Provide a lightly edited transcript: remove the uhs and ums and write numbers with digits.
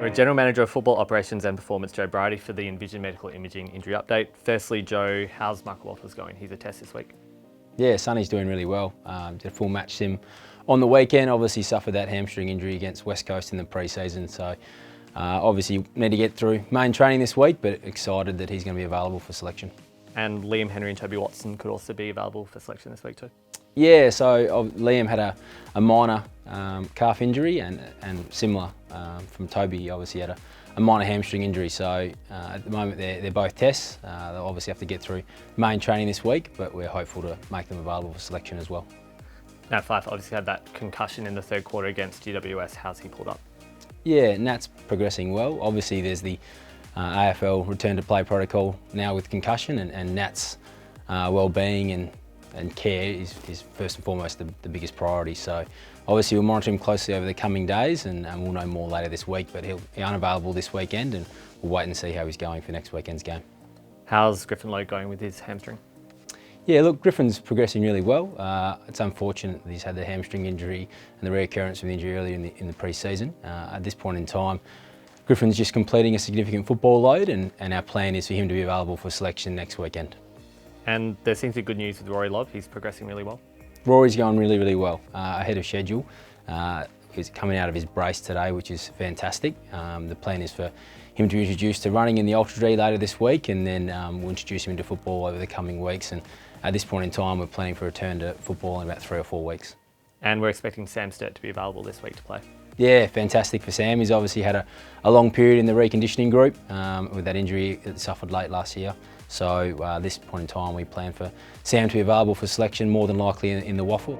We're General Manager of Football Operations and Performance, Joe Brierty, for the Envision Medical Imaging injury update. Firstly, Joe, how's Michael Walters going? He's a test this week. Yeah, Sonny's doing really well. Did a full match sim on the weekend. Obviously suffered that hamstring injury against West Coast in the pre-season, so obviously need to get through main training this week, but excited that he's going to be available for selection. And Liam Henry and Toby Watson could also be available for selection this week too. Yeah, so Liam had a minor calf injury and similar from Toby. He obviously had a minor hamstring injury, so at the moment they're both tests. They'll obviously have to get through main training this week, but we're hopeful to make them available for selection as well. Nat Fyfe obviously had that concussion in the third quarter against GWS. How's he pulled up? Yeah, Nat's progressing well. Obviously there's the AFL return to play protocol now with concussion, and Nat's well-being and care is first and foremost the biggest priority. So obviously we'll monitor him closely over the coming days, and we'll know more later this week, but he'll be unavailable this weekend, and we'll wait and see how he's going for next weekend's game. How's Griffin Lowe going with his hamstring? Yeah, look, Griffin's progressing really well. It's unfortunate that he's had the hamstring injury and the reoccurrence of the injury earlier in the pre-season. At this point in time, Griffin's just completing a significant football load, and our plan is for him to be available for selection next weekend. And there seems to be good news with Rory Love. He's progressing really well. Rory's going really well, ahead of schedule. He's coming out of his brace today, which is fantastic. The plan is for him to be introduced to running in the Ultra D later this week, and then we'll introduce him into football over the coming weeks. And at this point in time, we're planning for a return to football in about 3 or 4 weeks. And we're expecting Sam Sturt to be available this week to play. Yeah, fantastic for Sam. He's obviously had a long period in the reconditioning group with that injury that he suffered late last year. So at this point in time, we plan for Sam to be available for selection, more than likely in the Waffle.